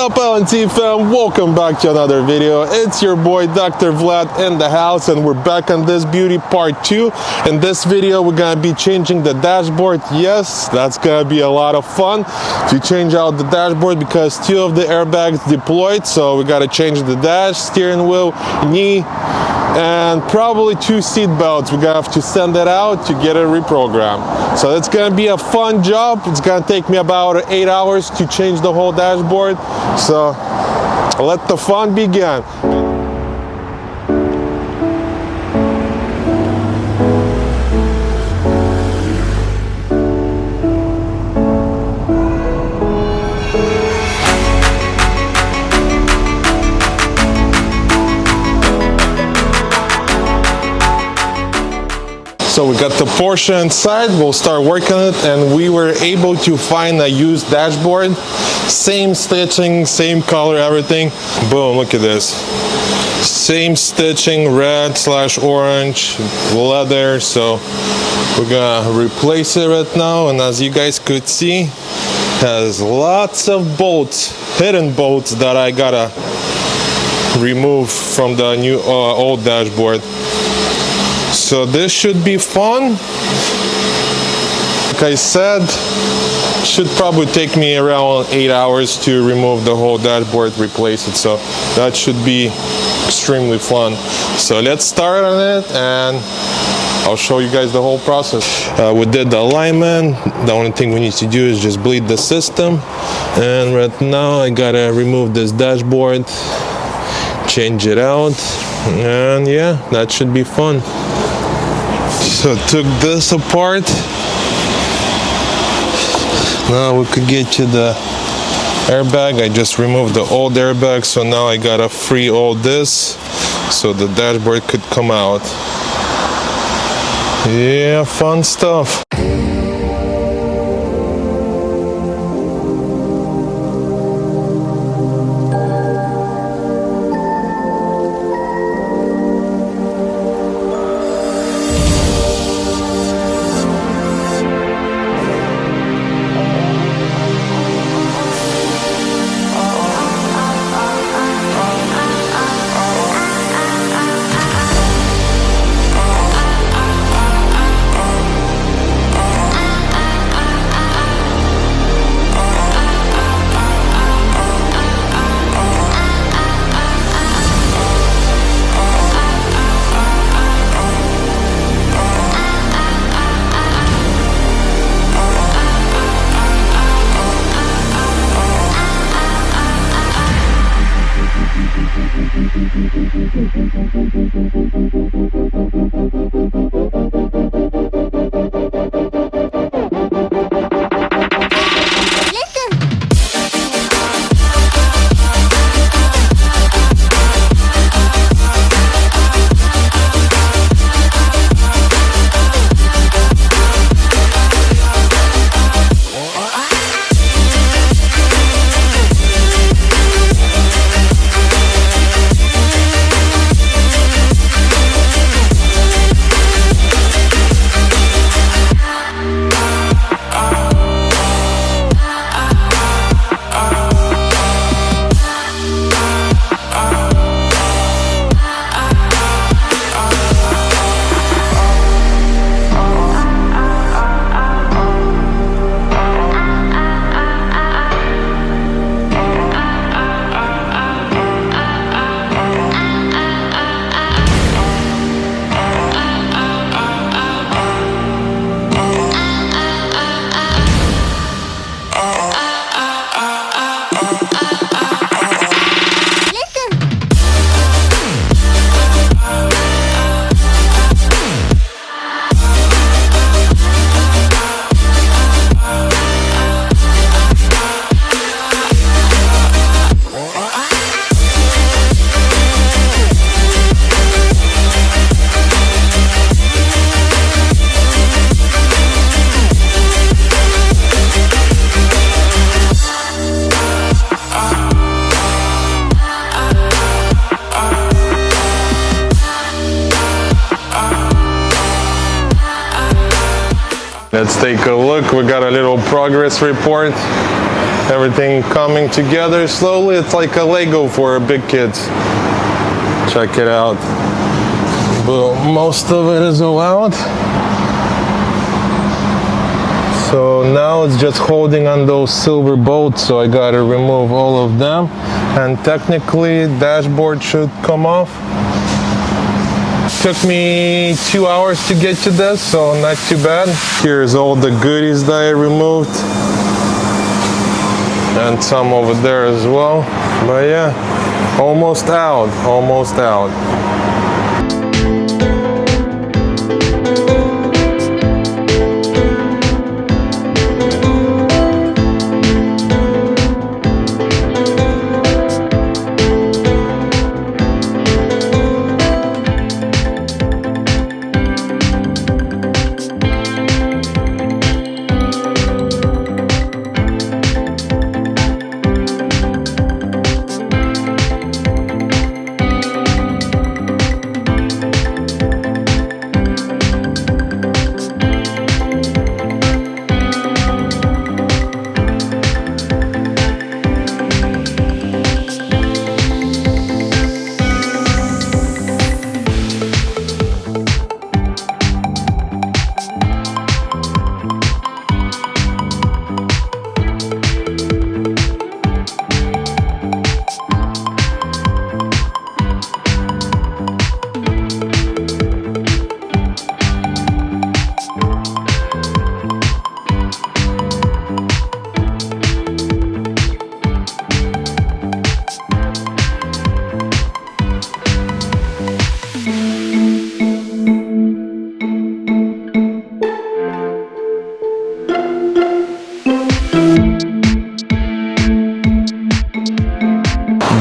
up, LNC fam? Welcome back to another video. It's your boy Dr. Vlad in the house, and we're back on this beauty part 2. In this video, we're gonna be changing the dashboard. Yes, that's gonna be a lot of fun to change out the dashboard because 2 of the airbags deployed, so we gotta change the dash, steering wheel, knee, and probably 2 seat belts. We're gonna have to send it out to get it reprogrammed. So it's gonna be a fun job. It's gonna take me about 8 hours to change the whole dashboard. So let the fun begin. So we got the Porsche inside, we'll start working on it, and we were able to find a used dashboard. Same stitching, same color, everything. Boom, look at this. Same stitching, red/orange, leather. So we're gonna replace it right now, and as you guys could see, has lots of bolts, hidden bolts that I gotta remove from the new old dashboard. So this should be fun. Like I said, should probably take me around 8 hours to remove the whole dashboard, replace it. So that should be extremely fun. So let's start on it, and I'll show you guys the whole process. We did the alignment. The only thing we need to do is just bleed the system. And right now I gotta remove this dashboard, change it out, and yeah, that should be fun. So took this apart. Now we could get to the airbag. I just removed the old airbag, so now I gotta free all this so the dashboard could come out. Yeah, fun stuff. Let's take a look. We got a little progress report. Everything coming together slowly. It's like a Lego for big kids. Check it out. Boom. Most of it is all out. So now it's just holding on those silver bolts, so I gotta remove all of them. And technically, dashboard should come off. Took me 2 hours to get to this, so not too bad. Here's all the goodies that I removed. And some over there as well. But yeah, almost out, almost out.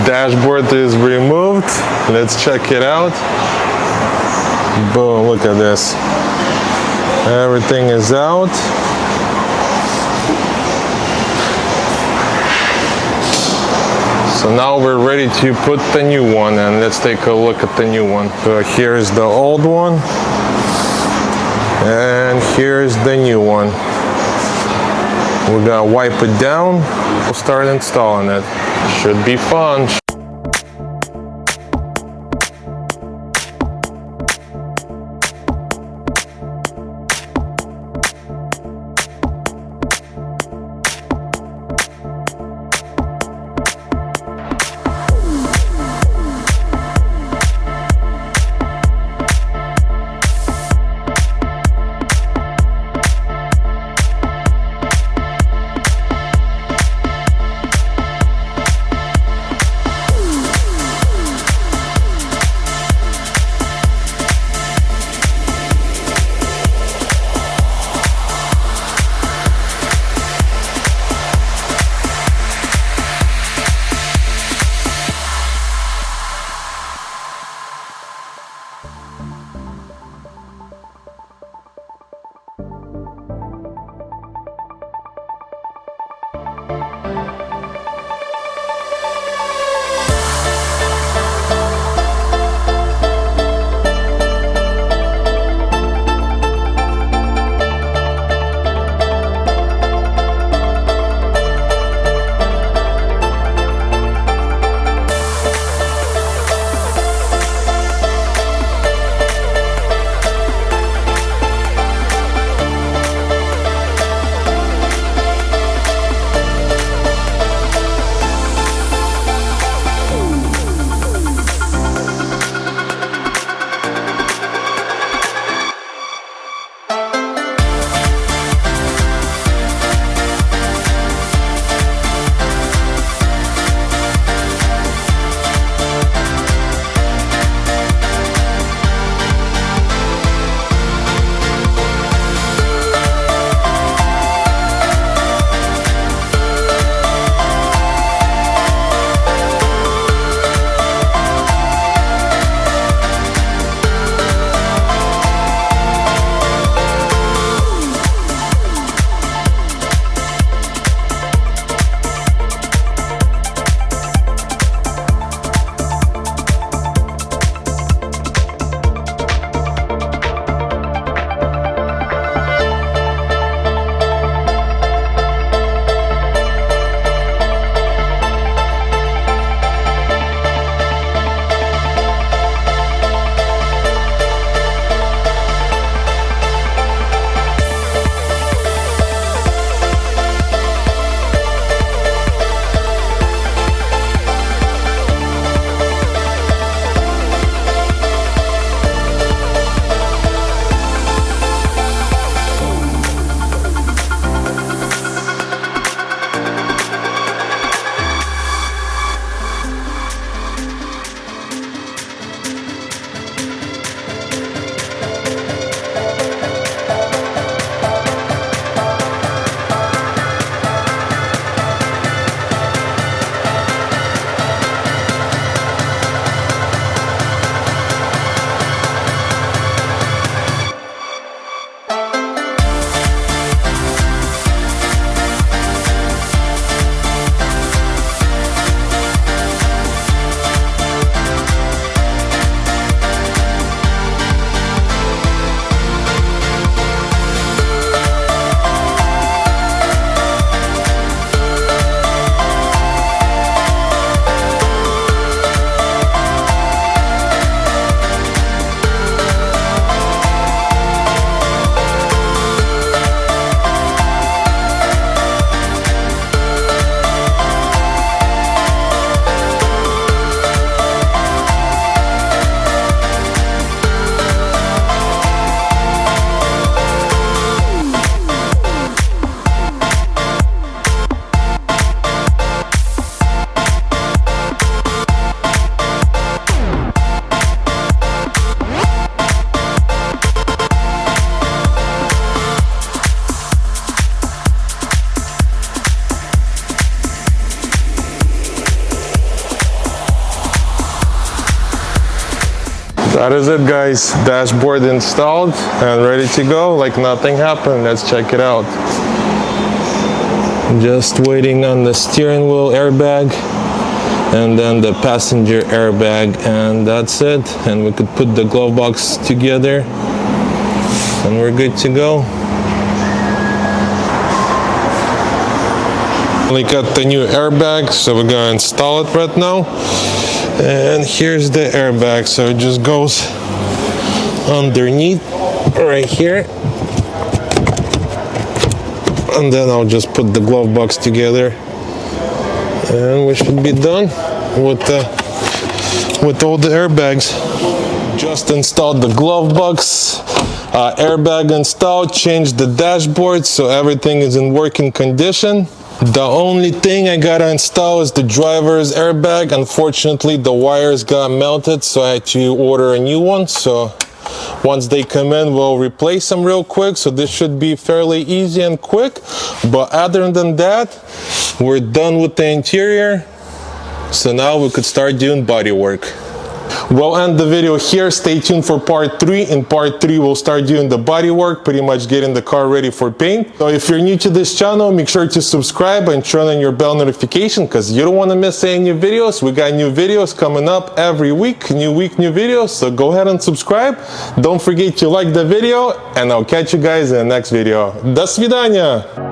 Dashboard is removed. Let's check it out. Boom, look at this. Everything is out. So now we're ready to put the new one, and let's take a look at the new one. So here's the old one, and here's the new one. We're gonna wipe it down. We'll start installing it. Should be fun. That is it, guys. Dashboard installed and ready to go, like nothing happened. Let's check it out. Just waiting on the steering wheel airbag and then the passenger airbag, and that's it. And we could put the glove box together and we're good to go. We got the new airbag, so we're gonna install it right now. And here's the airbag, so it just goes underneath right here. And then I'll just put the glove box together and we should be done with all the airbags. Just installed the glove box, airbag installed, changed the dashboard, so everything is in working condition. The only thing I gotta install is the driver's airbag. Unfortunately, the wires got melted, so I had to order a new one. So once they come in, we'll replace them real quick. So this should be fairly easy and quick. But other than that, we're done with the interior. So now we could start doing body work. We'll end the video here. Stay tuned for part 3. In part 3, we'll start doing the body work, pretty much getting the car ready for paint. So if you're new to this channel, make sure to subscribe and turn on your bell notification because you don't want to miss any new videos. We got new videos coming up every week, new videos. So go ahead and subscribe. Don't forget to like the video, and I'll catch you guys in the next video. До свидания!